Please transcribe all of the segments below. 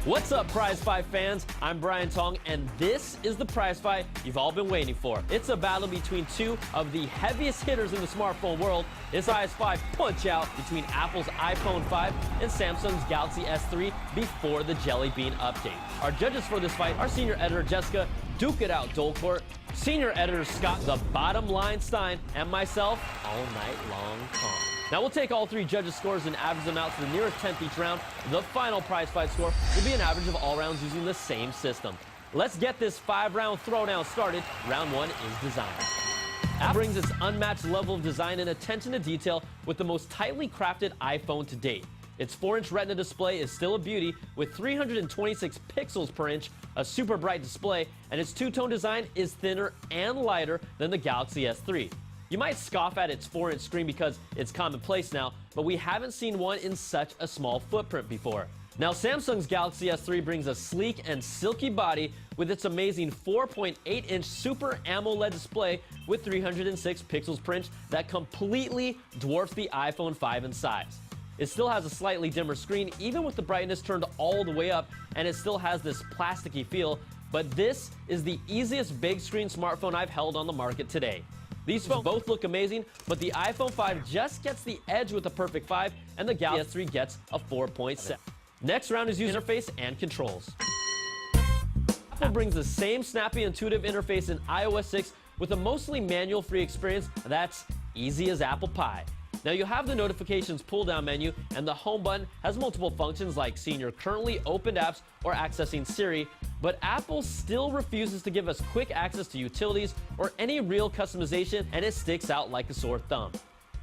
What's up, Prize Fight fans? I'm Brian Tong, and this is the prize fight you've all been waiting for. It's a battle between two of the heaviest hitters in the smartphone world. It's prize fight punch-out between Apple's iPhone 5 and Samsung's Galaxy S3 before the Jelly Bean update. Our judges for this fight are senior editor Jessica Duke It Out Dolcourt, senior editor Scott The Bottom Line Stein, and myself, All Night Long Tom. Now we'll take all three judges' scores and average them out to the nearest 10th each round. The final prize fight score will be an average of all rounds using the same system. Let's get this 5-round throwdown started. Round 1 is design. Apple brings its unmatched level of design and attention to detail with the most tightly crafted iPhone to date. Its 4-inch Retina display is still a beauty with 326 pixels per inch, a super bright display, and its two-tone design is thinner and lighter than the Galaxy S3. You might scoff at its 4-inch screen because it's commonplace now, but we haven't seen one in such a small footprint before. Now, Samsung's Galaxy S3 brings a sleek and silky body with its amazing 4.8-inch Super AMOLED display with 306 pixels per inch that completely dwarfs the iPhone 5 in size. It still has a slightly dimmer screen, even with the brightness turned all the way up, and it still has this plasticky feel, but this is the easiest big screen smartphone I've held on the market today. These phones both look amazing, but the iPhone 5 just gets the edge with a perfect 5, and the Galaxy S3 gets a 4.7. Next round is user interface and controls. Apple brings the same snappy, intuitive interface in iOS 6 with a mostly manual-free experience that's easy as apple pie. Now you have the notifications pull-down menu, and the home button has multiple functions like seeing your currently opened apps or accessing Siri, but Apple still refuses to give us quick access to utilities or any real customization, and it sticks out like a sore thumb.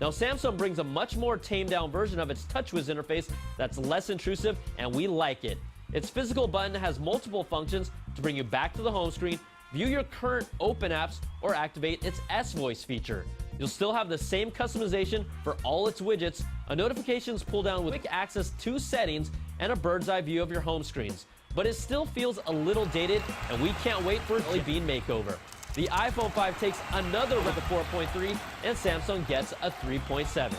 Now Samsung brings a much more tamed-down version of its TouchWiz interface that's less intrusive, and we like it. Its physical button has multiple functions to bring you back to the home screen, view your current open apps, or activate its S-Voice feature. You'll still have the same customization for all its widgets, a notifications pull-down with quick access to settings, and a bird's-eye view of your home screens. But it still feels a little dated, and we can't wait for a Jelly Bean makeover. The iPhone 5 takes another with a 4.3, and Samsung gets a 3.7.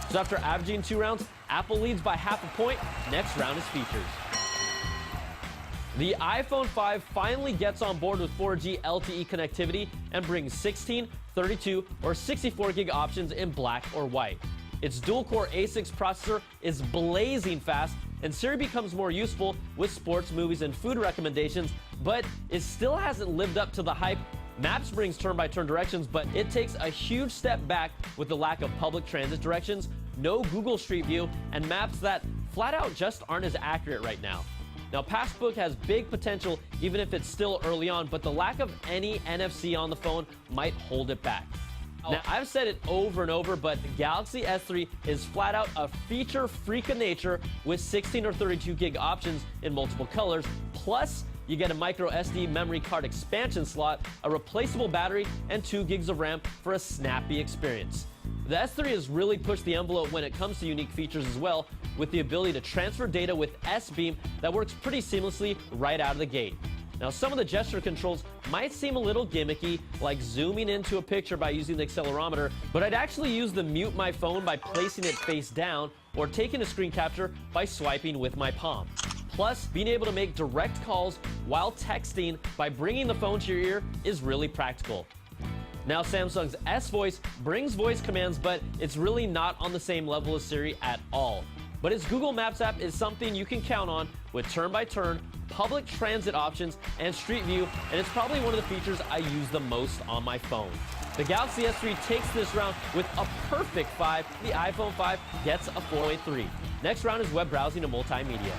So after averaging 2 rounds, Apple leads by half a point. Next round is features. The iPhone 5 finally gets on board with 4G LTE connectivity and brings 16, 32, or 64 gig options in black or white. Its dual-core A6 processor is blazing fast, and Siri becomes more useful with sports, movies, and food recommendations, but it still hasn't lived up to the hype. Maps brings turn-by-turn directions, but it takes a huge step back with the lack of public transit directions, no Google Street View, and maps that flat-out just aren't as accurate right now. Now, Passbook has big potential even if it's still early on, but the lack of any NFC on the phone might hold it back. Now, I've said it over and over, but the Galaxy S3 is flat out a feature freak of nature with 16 or 32 gig options in multiple colors. Plus, you get a micro SD memory card expansion slot, a replaceable battery, and 2 gigs of RAM for a snappy experience. The S3 has really pushed the envelope when it comes to unique features as well, with the ability to transfer data with S-Beam that works pretty seamlessly right out of the gate. Now, some of the gesture controls might seem a little gimmicky, like zooming into a picture by using the accelerometer, but I'd actually use the mute my phone by placing it face down or taking a screen capture by swiping with my palm. Plus, being able to make direct calls while texting by bringing the phone to your ear is really practical. Now, Samsung's S-Voice brings voice commands, but it's really not on the same level as Siri at all. But its Google Maps app is something you can count on with turn-by-turn, public transit options, and Street View, and it's probably one of the features I use the most on my phone. The Galaxy S3 takes this round with a perfect 5. The iPhone 5 gets a 4.3. Next round is web browsing and multimedia.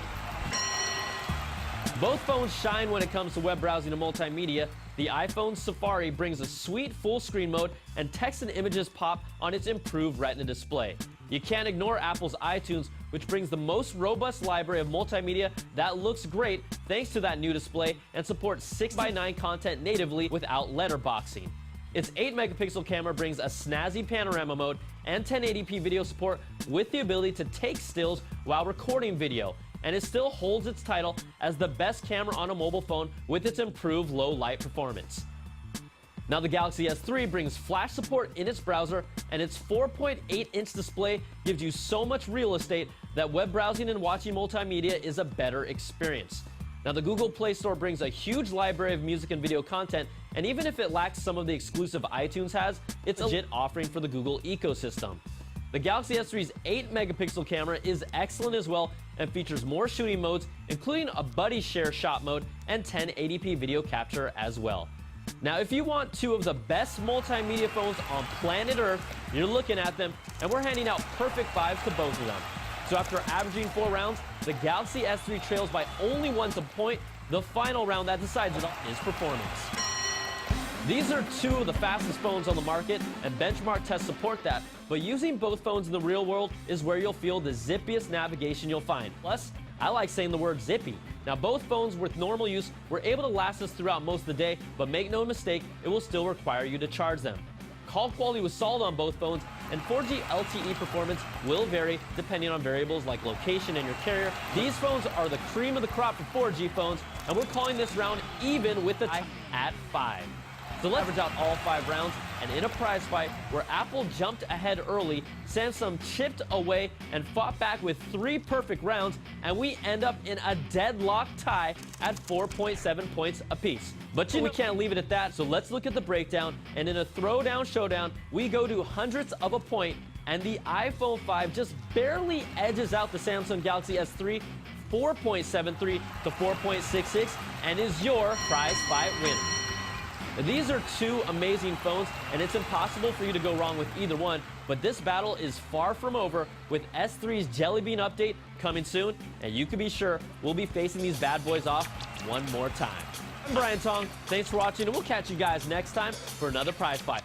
Both phones shine when it comes to web browsing and multimedia. The iPhone Safari brings a sweet full-screen mode, and text and images pop on its improved Retina display. You can't ignore Apple's iTunes, which brings the most robust library of multimedia that looks great thanks to that new display and supports 6:9 content natively without letterboxing. Its 8-megapixel camera brings a snazzy panorama mode and 1080p video support with the ability to take stills while recording video, and it still holds its title as the best camera on a mobile phone with its improved low light performance. Now, the Galaxy S3 brings flash support in its browser, and its 4.8-inch display gives you so much real estate that web browsing and watching multimedia is a better experience. Now, the Google Play Store brings a huge library of music and video content, and even if it lacks some of the exclusive iTunes has, it's a legit offering for the Google ecosystem. The Galaxy S3's 8-megapixel camera is excellent as well and features more shooting modes, including a buddy share shot mode and 1080p video capture as well. Now, if you want two of the best multimedia phones on planet Earth, you're looking at them, and we're handing out perfect fives to both of them. So after averaging 4 rounds, the Galaxy S3 trails by only 1 point. The final round that decides it all is performance. These are two of the fastest phones on the market, and benchmark tests support that, but using both phones in the real world is where you'll feel the zippiest navigation you'll find. Plus, I like saying the word zippy. Now, both phones with normal use were able to last us throughout most of the day, but make no mistake, it will still require you to charge them. Call quality was solid on both phones, and 4G LTE performance will vary depending on variables like location and your carrier. These phones are the cream of the crop for 4G phones, and we're calling this round even with the tie at 5. So let's average out all 5 rounds, and in a prize fight where Apple jumped ahead early, Samsung chipped away and fought back with 3 perfect rounds, and we end up in a deadlock tie at 4.7 points apiece. But we can't leave it at that, so let's look at the breakdown, and in a throwdown showdown, we go to hundredths of a point, and the iPhone 5 just barely edges out the Samsung Galaxy S3, 4.73 to 4.66, and is your prize fight winner. These are two amazing phones, and it's impossible for you to go wrong with either one, but this battle is far from over with S3's Jelly Bean update coming soon, and you can be sure we'll be facing these bad boys off one more time. I'm Brian Tong. Thanks for watching, and we'll catch you guys next time for another prize fight.